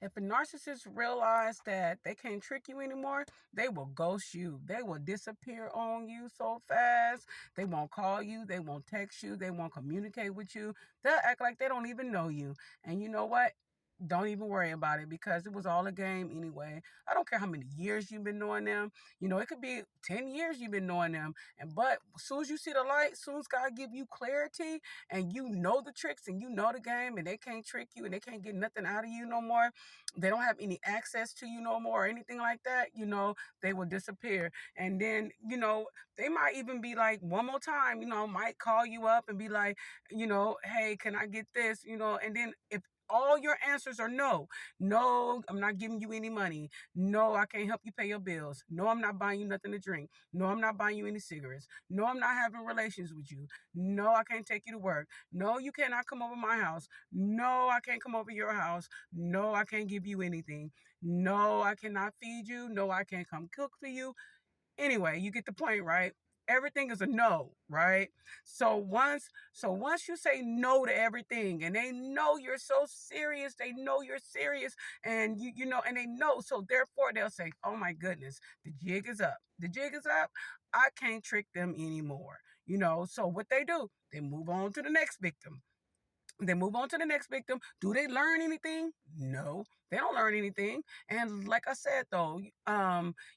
If a narcissist realize that they can't trick you anymore, they will ghost you. They will disappear on you so fast. They won't call you. They won't text you. They won't communicate with you. They'll act like they don't even know you. And you know what? Don't even worry about it because it was all a game anyway. I don't care how many years you've been knowing them. It could be 10 years you've been knowing them. But as soon as you see the light, as soon as God give you clarity and you know the tricks and you know the game and they can't trick you and they can't get nothing out of you no more, they don't have any access to you no more or anything like that, they will disappear. And then, they might even be like one more time, might call you up and be like, hey, can I get this? And then if all your answers are no. No, I'm not giving you any money. No, I can't help you pay your bills. No, I'm not buying you nothing to drink. No, I'm not buying you any cigarettes. No, I'm not having relations with you. No, I can't take you to work. No, you cannot come over my house. No, I can't come over your house. No, I can't give you anything. No, I cannot feed you. No, I can't come cook for you. Anyway, you get the point, right? Everything is a no, right? So once you say no to everything and they know you're so serious, they know you're serious and and they know, so therefore they'll say, "Oh my goodness, the jig is up. The jig is up. I can't trick them anymore." So what they do, they move on to the next victim. They move on to the next victim. Do they learn anything? No, they don't learn anything. And like I said, though,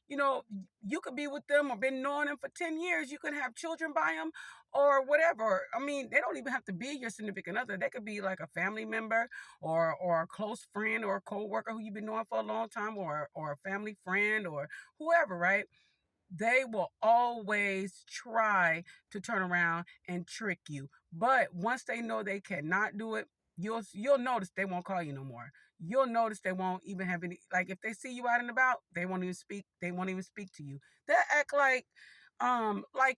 you know, you could be with them or been knowing them for 10 years. You could have children by them or whatever. I mean, they don't even have to be your significant other. They could be like a family member or a close friend or a coworker who you've been knowing for a long time or a family friend or whoever, right? They will always try to turn around and trick you. But once they know they cannot do it, you'll notice they won't call you no more. You'll notice they won't even have any, like if they see you out and about, they won't even speak. They won't even speak to you. They'll act like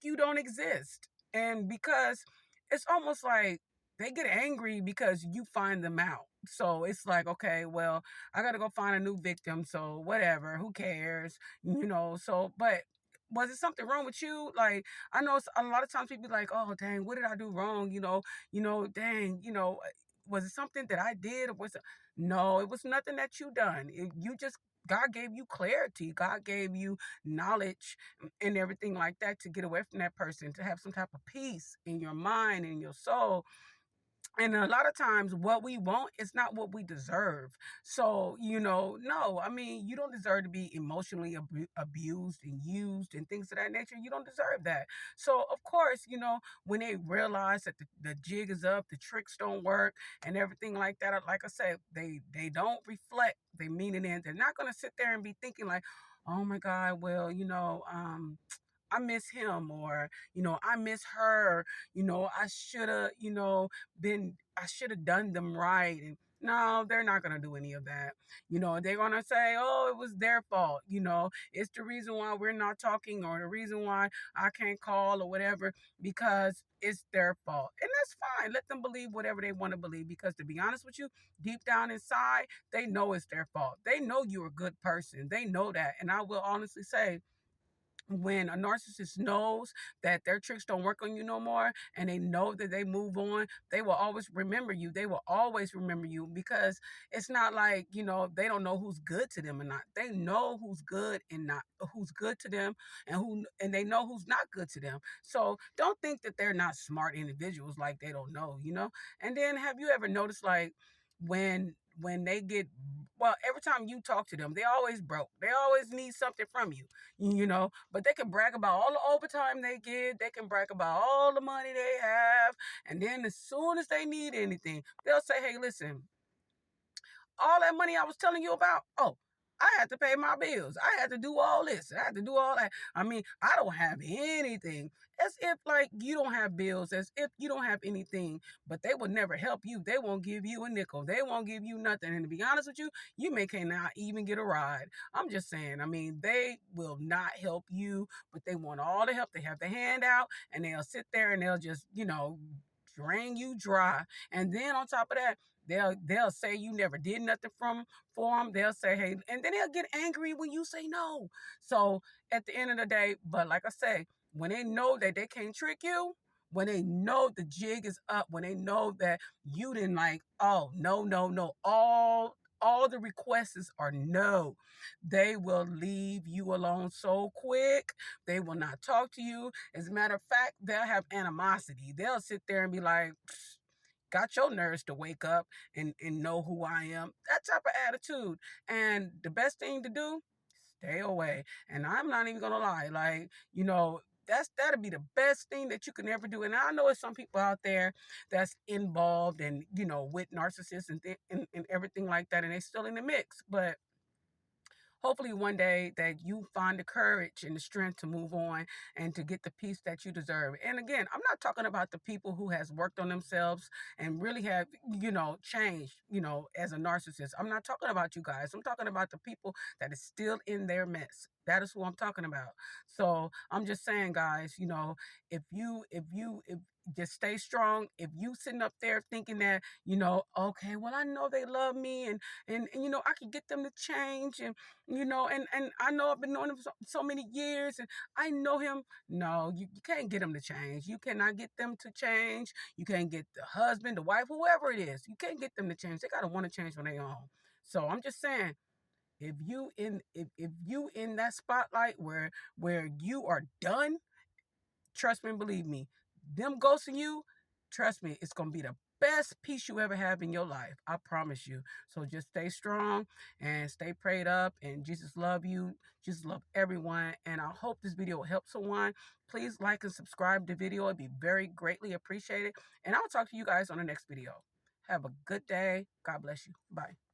you don't exist. And because it's almost like they get angry because you find them out. So it's like, okay, well, I got to go find a new victim. So whatever, who cares? So, but was it something wrong with you? Like, I know a lot of times people be like, oh, dang, what did I do wrong? Dang, was it something that I did? Or was it? No, it was nothing that you done. You just, God gave you clarity. God gave you knowledge and everything like that to get away from that person, to have some type of peace in your mind and your soul. And a lot of times what we want is not what we deserve. So, no, I mean, you don't deserve to be emotionally abused and used and things of that nature. You don't deserve that. So, of course, when they realize that the jig is up, the tricks don't work and everything like that, like I said, they don't reflect, they mean it in. They're not going to sit there and be thinking like, oh my God, well, I miss him or, I miss her, I should have, I should have done them right. And no, they're not going to do any of that. They're going to say, oh, it was their fault. It's the reason why we're not talking or the reason why I can't call or whatever, because it's their fault. And that's fine. Let them believe whatever they want to believe, because to be honest with you, deep down inside, they know it's their fault. They know you're a good person. They know that. And I will honestly say, when a narcissist knows that their tricks don't work on you no more and they know that they move on, they will always remember you. They will always remember you, because it's not like, they don't know who's good to them or not. They know who's good and not who's good to them, and they know who's not good to them. So don't think that they're not smart individuals, like they don't know. And then have you ever noticed, like, when they get, well, every time you talk to them, they always broke. They always need something from you, but they can brag about all the overtime they get. They can brag about all the money they have. And then as soon as they need anything, they'll say, hey, listen, all that money I was telling you about, oh, I had to pay my bills. I had to do all this. I had to do all that. I mean, I don't have anything. As if like you don't have bills, as if you don't have anything, but they will never help you. They won't give you a nickel. They won't give you nothing. And to be honest with you, you may cannot even get a ride. I'm just saying, I mean, they will not help you, but they want all the help. They have the hand out and they'll sit there and they'll just, drain you dry. And then on top of that, they'll say you never did nothing for them. They'll say, hey, and then they'll get angry when you say no. So at the end of the day, but like I say, when they know that they can't trick you, when they know the jig is up, when they know that you didn't like, oh, no, no, no, all all the requests are no. They will leave you alone so quick. They will not talk to you. As a matter of fact, they'll have animosity. They'll sit there and be like, got your nerves to wake up and know who I am. That type of attitude. And the best thing to do, stay away. And I'm not even gonna lie, like, that'll be the best thing that you can ever do. And I know there's some people out there that's involved and with narcissists and everything like that, and they're still in the mix. But hopefully one day that you find the courage and the strength to move on and to get the peace that you deserve. And again, I'm not talking about the people who has worked on themselves and really have changed as a narcissist. I'm not talking about you guys. I'm talking about the people that is still in their mess. That is who I'm talking about. So I'm just saying, guys, if just stay strong. If you sitting up there thinking that, okay, well, I know they love me, and I can get them to change, and I know I've been knowing him so many years, and I know him. No, you can't get them to change. You cannot get them to change. You can't get the husband, the wife, whoever it is. You can't get them to change. They gotta want to change on their own. So I'm just saying, if you in that spotlight where you are done, trust me and believe me, them ghosting you, trust me, it's gonna be the best peace you ever have in your life. I promise you. So just stay strong and stay prayed up, and Jesus love you. Jesus love everyone. And I hope this video will help someone. Please like and subscribe to the video. It'd be very greatly appreciated. And I'll talk to you guys on the next video. Have a good day. God bless you. Bye.